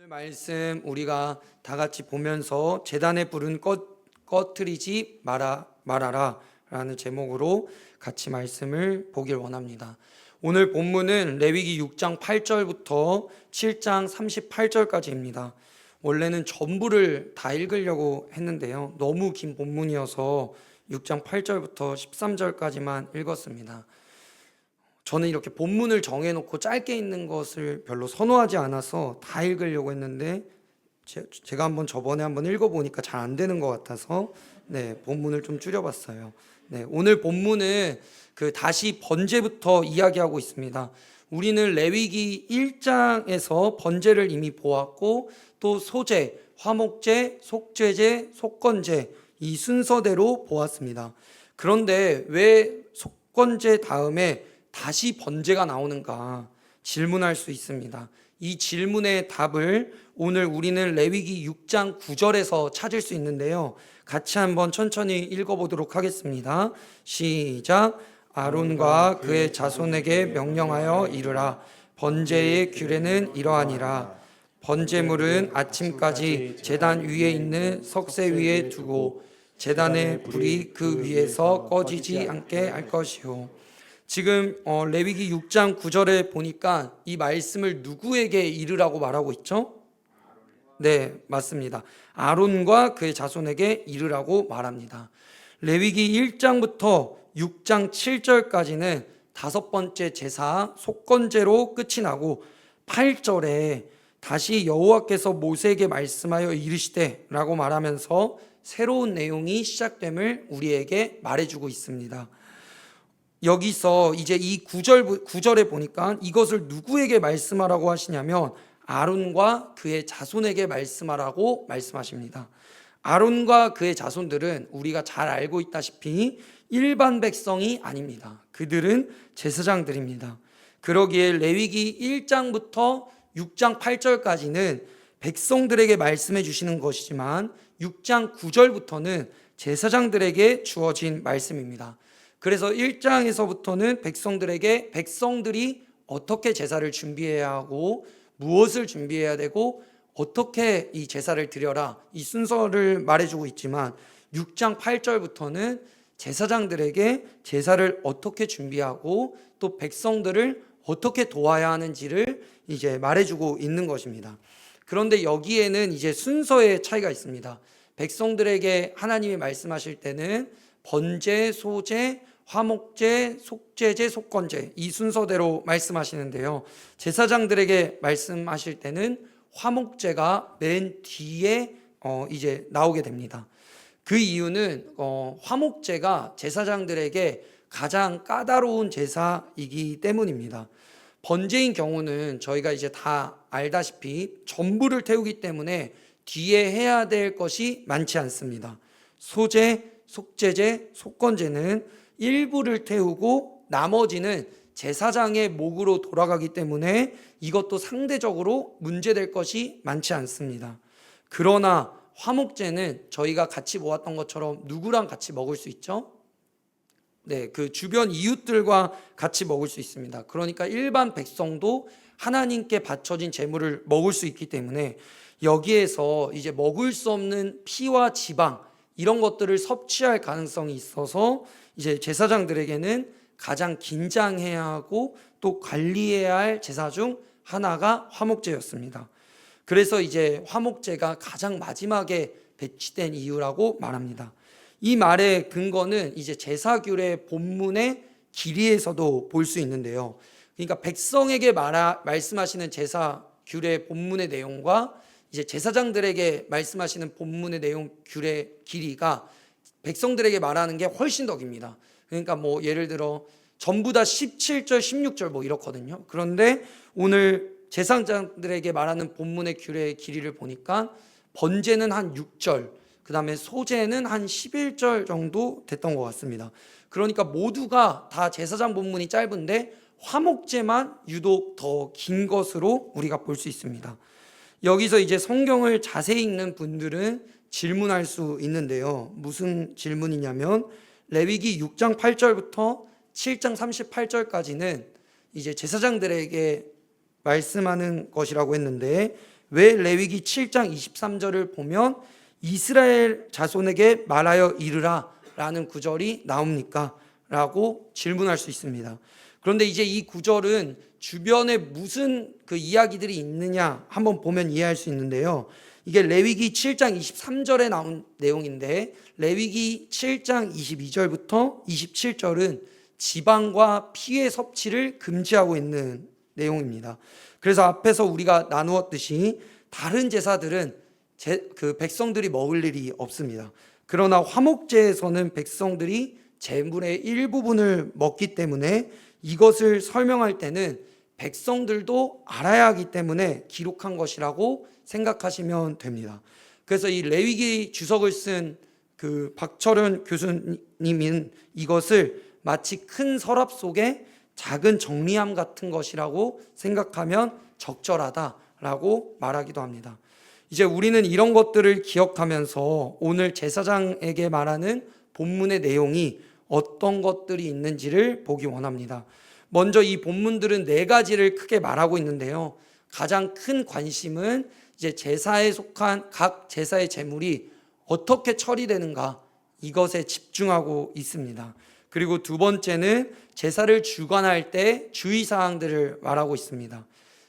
오늘 말씀 우리가 다 같이 보면서 제단의 불은 꺼트리지 말아라 라는 제목으로 같이 말씀을 보길 원합니다. 오늘 본문은 레위기 6장 8절부터 7장 38절까지입니다. 원래는 전부를 다 읽으려고 했는데요, 너무 긴 본문이어서 6장 8절부터 13절까지만 읽었습니다. 저는 이렇게 본문을 정해놓고 짧게 읽는 것을 별로 선호하지 않아서 다 읽으려고 했는데 제가 저번에 한번 읽어보니까 잘 안 되는 것 같아서 본문을 좀 줄여봤어요. 오늘 본문은 다시 번제부터 이야기하고 있습니다. 우리는 레위기 1장에서 번제를 이미 보았고, 또 소제, 화목제, 속죄제, 속건제 이 순서대로 보았습니다. 그런데 왜 속건제 다음에 다시 번제가 나오는가 질문할 수 있습니다. 이 질문의 답을 오늘 우리는 레위기 6장 9절에서 찾을 수 있는데요, 같이 한번 천천히 읽어보도록 하겠습니다. 시작. 아론과 그의 자손에게 명령하여 이르라. 번제의 규례는 이러하니라. 번제물은 아침까지 제단 위에 있는 석쇠 위에 두고 제단의 불이 그 위에서 꺼지지 않게 할 것이요. 지금 레위기 6장 9절에 보니까 이 말씀을 누구에게 이르라고 말하고 있죠? 네, 맞습니다. 아론과 그의 자손에게 이르라고 말합니다. 레위기 1장부터 6장 7절까지는 다섯 번째 제사 속건제로 끝이 나고, 8절에 다시 여호와께서 모세에게 말씀하여 이르시되 라고 말하면서 새로운 내용이 시작됨을 우리에게 말해주고 있습니다. 여기서 이제 이 9절에 보니까 이것을 누구에게 말씀하라고 하시냐면 아론과 그의 자손에게 말씀하라고 말씀하십니다. 아론과 그의 자손들은 우리가 잘 알고 있다시피 일반 백성이 아닙니다. 그들은 제사장들입니다. 그러기에 레위기 1장부터 6장 8절까지는 백성들에게 말씀해 주시는 것이지만 6장 9절부터는 제사장들에게 주어진 말씀입니다. 그래서 1장에서부터는 백성들이 어떻게 제사를 준비해야 하고 무엇을 준비해야 되고 어떻게 이 제사를 드려라, 이 순서를 말해주고 있지만 6장 8절부터는 제사장들에게 제사를 어떻게 준비하고 또 백성들을 어떻게 도와야 하는지를 이제 말해주고 있는 것입니다. 그런데 여기에는 이제 순서의 차이가 있습니다. 백성들에게 하나님이 말씀하실 때는 번제, 소제, 화목제, 속죄제, 속건제 이 순서대로 말씀하시는데요, 제사장들에게 말씀하실 때는 화목제가 맨 뒤에 이제 나오게 됩니다. 그 이유는 화목제가 제사장들에게 가장 까다로운 제사이기 때문입니다. 번제인 경우는 저희가 이제 다 알다시피 전부를 태우기 때문에 뒤에 해야 될 것이 많지 않습니다. 소제, 속죄제, 속건제는 일부를 태우고 나머지는 제사장의 목으로 돌아가기 때문에 이것도 상대적으로 문제될 것이 많지 않습니다. 그러나 화목제는 저희가 같이 모았던 것처럼 누구랑 같이 먹을 수 있죠? 그 주변 이웃들과 같이 먹을 수 있습니다. 그러니까 일반 백성도 하나님께 바쳐진 제물을 먹을 수 있기 때문에 여기에서 이제 먹을 수 없는 피와 지방 이런 것들을 섭취할 가능성이 있어서 이제 제사장들에게는 가장 긴장해야 하고 또 관리해야 할 제사 중 하나가 화목제였습니다. 그래서 이제 화목제가 가장 마지막에 배치된 이유라고 말합니다. 이 말의 근거는 이제 제사규례 본문의 길이에서도 볼 수 있는데요, 그러니까 백성에게 말씀하시는 제사규례 본문의 내용과 이제 제사장들에게 말씀하시는 본문의 내용 규례 길이가 백성들에게 말하는 게 훨씬 더 깁니다. 그러니까 예를 들어 전부 다 17절, 16절 이렇거든요. 그런데 오늘 제사장들에게 말하는 본문의 규례의 길이를 보니까 번제는 한 6절, 그 다음에 소제는 한 11절 정도 됐던 것 같습니다. 그러니까 모두가 다 제사장 본문이 짧은데 화목제만 유독 더 긴 것으로 우리가 볼 수 있습니다. 여기서 이제 성경을 자세히 읽는 분들은 질문할 수 있는데요, 무슨 질문이냐면 레위기 6장 8절부터 7장 38절까지는 이제 제사장들에게 말씀하는 것이라고 했는데 왜 레위기 7장 23절을 보면 이스라엘 자손에게 말하여 이르라 라는 구절이 나옵니까? 라고 질문할 수 있습니다. 그런데 이제 이 구절은 주변에 무슨 그 이야기들이 있느냐 한번 보면 이해할 수 있는데요. 이게 레위기 7장 23절에 나온 내용인데 레위기 7장 22절부터 27절은 지방과 피의 섭취를 금지하고 있는 내용입니다. 그래서 앞에서 우리가 나누었듯이 다른 제사들은 그 백성들이 먹을 일이 없습니다. 그러나 화목제에서는 백성들이 제물의 일부분을 먹기 때문에 이것을 설명할 때는 백성들도 알아야 하기 때문에 기록한 것이라고 생각하시면 됩니다. 그래서 이 레위기 주석을 쓴 그 박철현 교수님은 이것을 마치 큰 서랍 속에 작은 정리함 같은 것이라고 생각하면 적절하다라고 말하기도 합니다. 이제 우리는 이런 것들을 기억하면서 오늘 제사장에게 말하는 본문의 내용이 어떤 것들이 있는지를 보기 원합니다. 먼저 이 본문들은 4가지를 크게 말하고 있는데요. 가장 큰 관심은 이제 제사에 속한 각 제사의 제물이 어떻게 처리되는가 이것에 집중하고 있습니다. 그리고 두 번째는 제사를 주관할 때 주의사항들을 말하고 있습니다.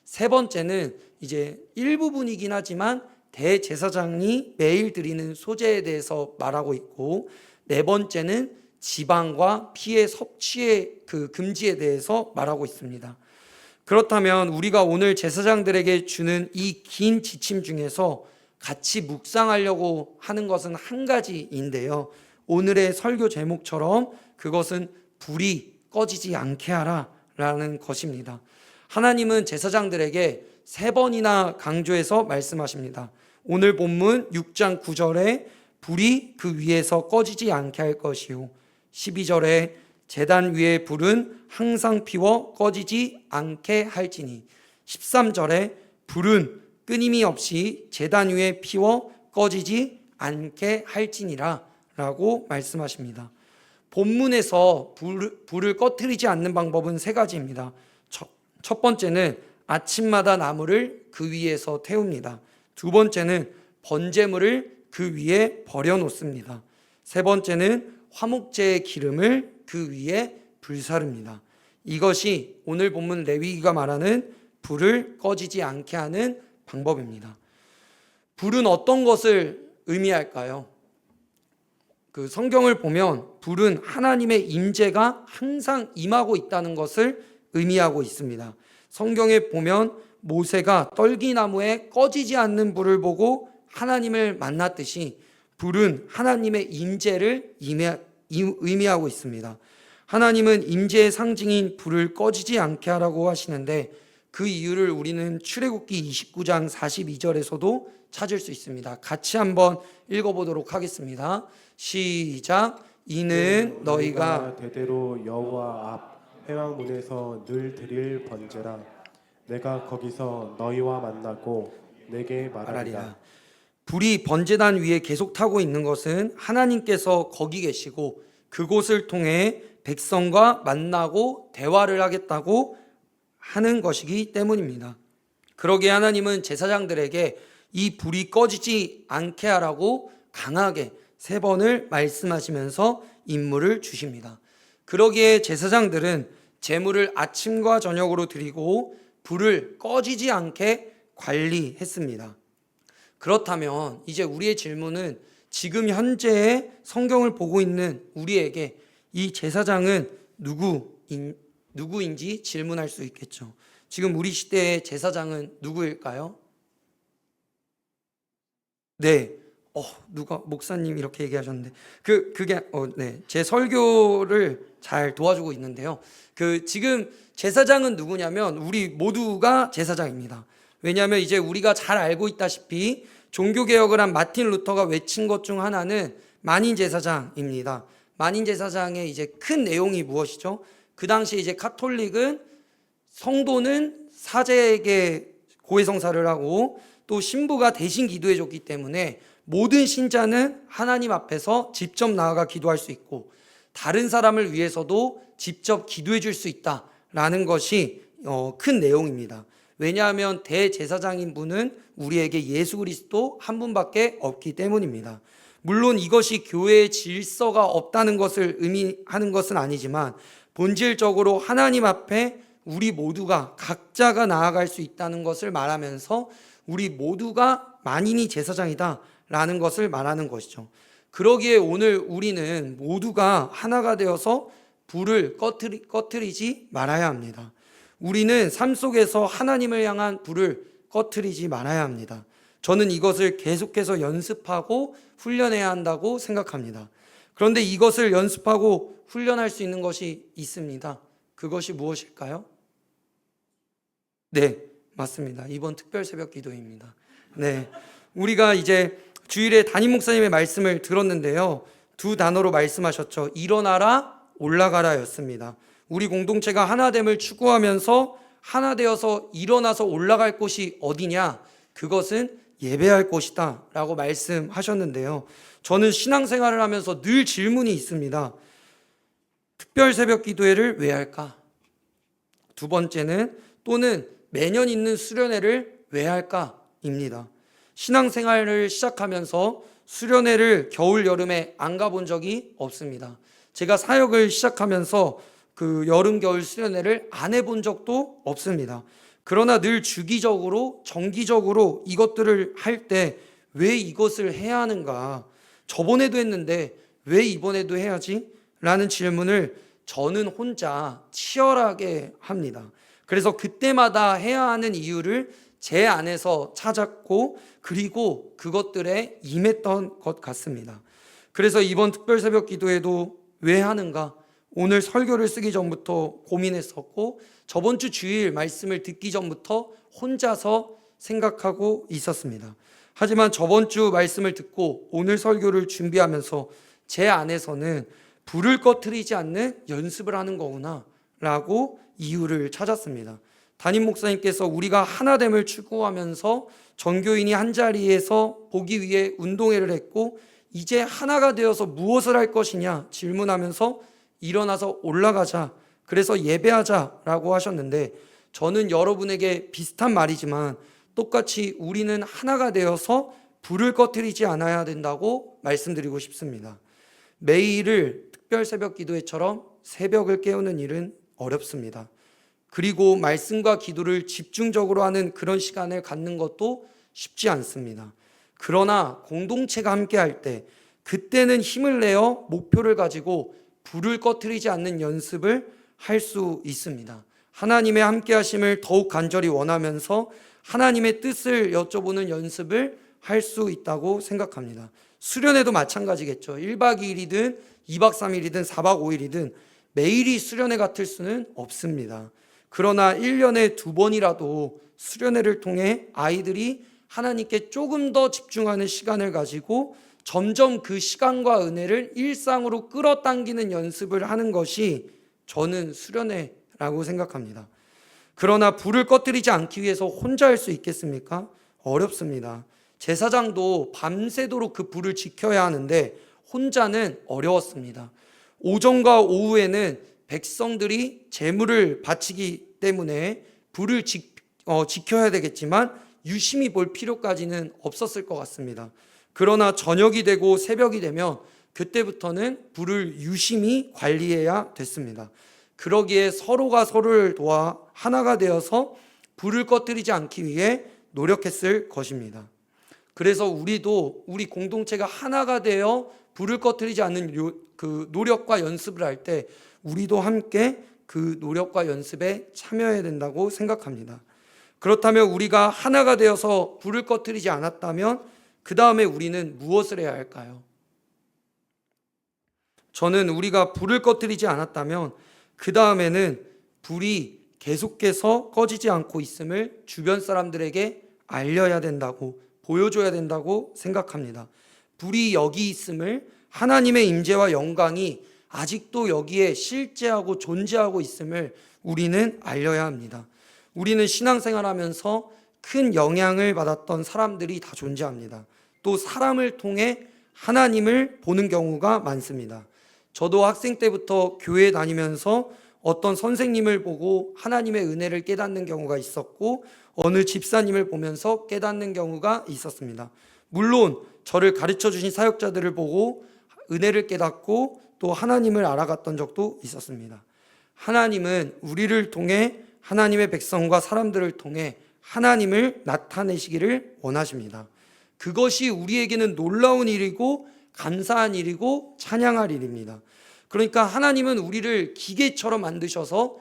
세 번째는 이제 일부분이긴 하지만 대제사장이 매일 드리는 소제에 대해서 말하고 있고, 네 번째는 지방과 피의 섭취의 그 금지에 대해서 말하고 있습니다. 그렇다면 우리가 오늘 제사장들에게 주는 이 긴 지침 중에서 같이 묵상하려고 하는 것은 한 가지인데요. 오늘의 설교 제목처럼 그것은 불이 꺼지지 않게 하라 라는 것입니다. 하나님은 제사장들에게 3번이나 강조해서 말씀하십니다. 오늘 본문 6장 9절에 불이 그 위에서 꺼지지 않게 할 것이요, 12절에 제단 위의 불은 항상 피워 꺼지지 않게 할지니, 13절에 불은 끊임이 없이 제단 위에 피워 꺼지지 않게 할지니라 라고 말씀하십니다. 본문에서 불을 꺼뜨리지 않는 방법은 3가지입니다. 첫 번째는 아침마다 나무를 그 위에서 태웁니다. 두 번째는 번제물을 그 위에 버려놓습니다. 세 번째는 화목제의 기름을 그 위에 불사릅니다. 이것이 오늘 본문 레위기가 말하는 불을 꺼지지 않게 하는 방법입니다. 불은 어떤 것을 의미할까요? 그 성경을 보면 불은 하나님의 임재가 항상 임하고 있다는 것을 의미하고 있습니다. 성경에 보면 모세가 떨기나무에 꺼지지 않는 불을 보고 하나님을 만났듯이 불은 하나님의 임재를 의미하고 있습니다. 하나님은 임재의 상징인 불을 꺼지지 않게 하라고 하시는데 그 이유를 우리는 출애굽기 29장 42절에서도 찾을 수 있습니다. 같이 한번 읽어보도록 하겠습니다. 시작. 이는 너희가 대대로 여호와 앞 회막문에서 늘 드릴 번제라. 내가 거기서 너희와 만나고 내게 말하리라. 불이 번제단 위에 계속 타고 있는 것은 하나님께서 거기 계시고 그곳을 통해 백성과 만나고 대화를 하겠다고 하는 것이기 때문입니다. 그러기에 하나님은 제사장들에게 이 불이 꺼지지 않게 하라고 강하게 3번을 말씀하시면서 임무를 주십니다. 그러기에 제사장들은 제물을 아침과 저녁으로 드리고 불을 꺼지지 않게 관리했습니다. 그렇다면 이제 우리의 질문은 지금 현재의 성경을 보고 있는 우리에게 이 제사장은 누구인지 질문할 수 있겠죠. 지금 우리 시대의 제사장은 누구일까요? 네, 누가 목사님 이렇게 얘기하셨는데 제 설교를 잘 도와주고 있는데요. 지금 제사장은 누구냐면 우리 모두가 제사장입니다. 왜냐하면 이제 우리가 잘 알고 있다시피 종교개혁을 한 마틴 루터가 외친 것 중 하나는 만인제사장입니다. 만인제사장의 이제 큰 내용이 무엇이죠? 그 당시 이제 카톨릭은 성도는 사제에게 고해성사를 하고 또 신부가 대신 기도해 줬기 때문에 모든 신자는 하나님 앞에서 직접 나아가 기도할 수 있고 다른 사람을 위해서도 직접 기도해 줄 수 있다라는 것이 큰 내용입니다. 왜냐하면 대제사장인 분은 우리에게 예수 그리스도 한 분밖에 없기 때문입니다. 물론 이것이 교회의 질서가 없다는 것을 의미하는 것은 아니지만 본질적으로 하나님 앞에 우리 모두가 각자가 나아갈 수 있다는 것을 말하면서 우리 모두가 만인이 제사장이다 라는 것을 말하는 것이죠. 그러기에 오늘 우리는 모두가 하나가 되어서 불을 꺼트리지 말아야 합니다. 우리는 삶 속에서 하나님을 향한 불을 꺼트리지 말아야 합니다. 저는 이것을 계속해서 연습하고 훈련해야 한다고 생각합니다. 그런데 이것을 연습하고 훈련할 수 있는 것이 있습니다. 그것이 무엇일까요? 네, 맞습니다. 이번 특별 새벽 기도입니다. 네, 우리가 이제 주일에 담임 목사님의 말씀을 들었는데요. 두 단어로 말씀하셨죠. 일어나라, 올라가라 였습니다. 우리 공동체가 하나됨을 추구하면서 하나 되어서 일어나서 올라갈 곳이 어디냐? 그것은 예배할 곳이다 라고 말씀하셨는데요. 저는 신앙생활을 하면서 늘 질문이 있습니다. 특별 새벽 기도회를 왜 할까? 두 번째는 또는 매년 있는 수련회를 왜 할까? 입니다. 신앙생활을 시작하면서 수련회를 겨울 여름에 안 가본 적이 없습니다. 제가 사역을 시작하면서 그 여름 겨울 수련회를 안 해본 적도 없습니다. 그러나 늘 주기적으로 정기적으로 이것들을 할 때 왜 이것을 해야 하는가? 저번에도 했는데 왜 이번에도 해야지? 라는 질문을 저는 혼자 치열하게 합니다. 그래서 그때마다 해야 하는 이유를 제 안에서 찾았고 그리고 그것들에 임했던 것 같습니다. 그래서 이번 특별 새벽 기도회도 왜 하는가? 오늘 설교를 쓰기 전부터 고민했었고 저번 주 주일 말씀을 듣기 전부터 혼자서 생각하고 있었습니다. 하지만 저번 주 말씀을 듣고 오늘 설교를 준비하면서 제 안에서는 불을 꺼트리지 않는 연습을 하는 거구나 라고 이유를 찾았습니다. 담임 목사님께서 우리가 하나됨을 추구하면서 전교인이 한자리에서 보기 위해 운동회를 했고 이제 하나가 되어서 무엇을 할 것이냐 질문하면서 일어나서 올라가자, 그래서 예배하자라고 하셨는데 저는 여러분에게 비슷한 말이지만 똑같이 우리는 하나가 되어서 불을 꺼트리지 않아야 된다고 말씀드리고 싶습니다. 매일을 특별 새벽 기도회처럼 새벽을 깨우는 일은 어렵습니다. 그리고 말씀과 기도를 집중적으로 하는 그런 시간을 갖는 것도 쉽지 않습니다. 그러나 공동체가 함께 할 때 그때는 힘을 내어 목표를 가지고 불을 꺼트리지 않는 연습을 할 수 있습니다. 하나님의 함께 하심을 더욱 간절히 원하면서 하나님의 뜻을 여쭤보는 연습을 할 수 있다고 생각합니다. 수련회도 마찬가지겠죠. 1박 2일이든 2박 3일이든 4박 5일이든 매일이 수련회 같을 수는 없습니다. 그러나 1년에 2번이라도 수련회를 통해 아이들이 하나님께 조금 더 집중하는 시간을 가지고 점점 그 시간과 은혜를 일상으로 끌어당기는 연습을 하는 것이 저는 수련회라고 생각합니다. 그러나 불을 꺼뜨리지 않기 위해서 혼자 할 수 있겠습니까? 어렵습니다. 제사장도 밤새도록 그 불을 지켜야 하는데 혼자는 어려웠습니다. 오전과 오후에는 백성들이 제물을 바치기 때문에 불을 지켜야 되겠지만 유심히 볼 필요까지는 없었을 것 같습니다. 그러나 저녁이 되고 새벽이 되면 그때부터는 불을 유심히 관리해야 됐습니다. 그러기에 서로가 서로를 도와 하나가 되어서 불을 꺼뜨리지 않기 위해 노력했을 것입니다. 그래서 우리도 우리 공동체가 하나가 되어 불을 꺼뜨리지 않는 그 노력과 연습을 할 때 우리도 함께 그 노력과 연습에 참여해야 된다고 생각합니다. 그렇다면 우리가 하나가 되어서 불을 꺼뜨리지 않았다면 그 다음에 우리는 무엇을 해야 할까요? 저는 우리가 불을 꺼뜨리지 않았다면 그 다음에는 불이 계속해서 꺼지지 않고 있음을 주변 사람들에게 알려야 된다고, 보여줘야 된다고 생각합니다. 불이 여기 있음을, 하나님의 임재와 영광이 아직도 여기에 실제하고 존재하고 있음을 우리는 알려야 합니다. 우리는 신앙생활하면서 큰 영향을 받았던 사람들이 다 존재합니다. 또 사람을 통해 하나님을 보는 경우가 많습니다. 저도 학생 때부터 교회 다니면서 어떤 선생님을 보고 하나님의 은혜를 깨닫는 경우가 있었고 어느 집사님을 보면서 깨닫는 경우가 있었습니다. 물론 저를 가르쳐 주신 사역자들을 보고 은혜를 깨닫고 또 하나님을 알아갔던 적도 있었습니다. 하나님은 우리를 통해 하나님의 백성과 사람들을 통해 하나님을 나타내시기를 원하십니다. 그것이 우리에게는 놀라운 일이고 감사한 일이고 찬양할 일입니다. 그러니까 하나님은 우리를 기계처럼 만드셔서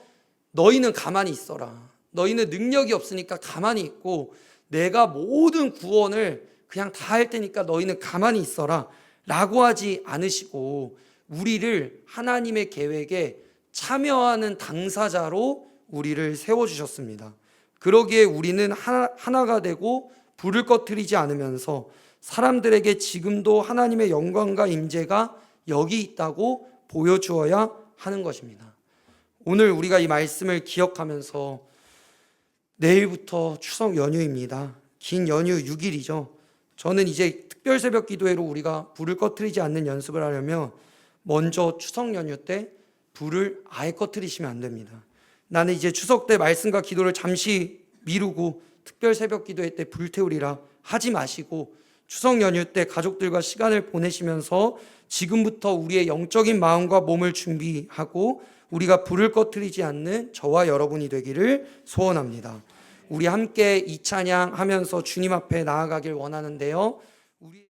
너희는 가만히 있어라. 너희는 능력이 없으니까 가만히 있고 내가 모든 구원을 그냥 다 할 테니까 너희는 가만히 있어라 라고 하지 않으시고 우리를 하나님의 계획에 참여하는 당사자로 우리를 세워주셨습니다. 그러기에 우리는 하나가 되고 불을 꺼트리지 않으면서 사람들에게 지금도 하나님의 영광과 임재가 여기 있다고 보여주어야 하는 것입니다. 오늘 우리가 이 말씀을 기억하면서 내일부터 추석 연휴입니다. 긴 연휴 6일이죠. 저는 이제 특별 새벽 기도회로 우리가 불을 꺼트리지 않는 연습을 하려면 먼저 추석 연휴 때 불을 아예 꺼트리시면 안 됩니다. 나는 이제 추석 때 말씀과 기도를 잠시 미루고 특별 새벽 기도회 때 불태우리라 하지 마시고 추석 연휴 때 가족들과 시간을 보내시면서 지금부터 우리의 영적인 마음과 몸을 준비하고 우리가 불을 꺼트리지 않는 저와 여러분이 되기를 소원합니다. 우리 함께 이 찬양 하면서 주님 앞에 나아가길 원하는데요. 우리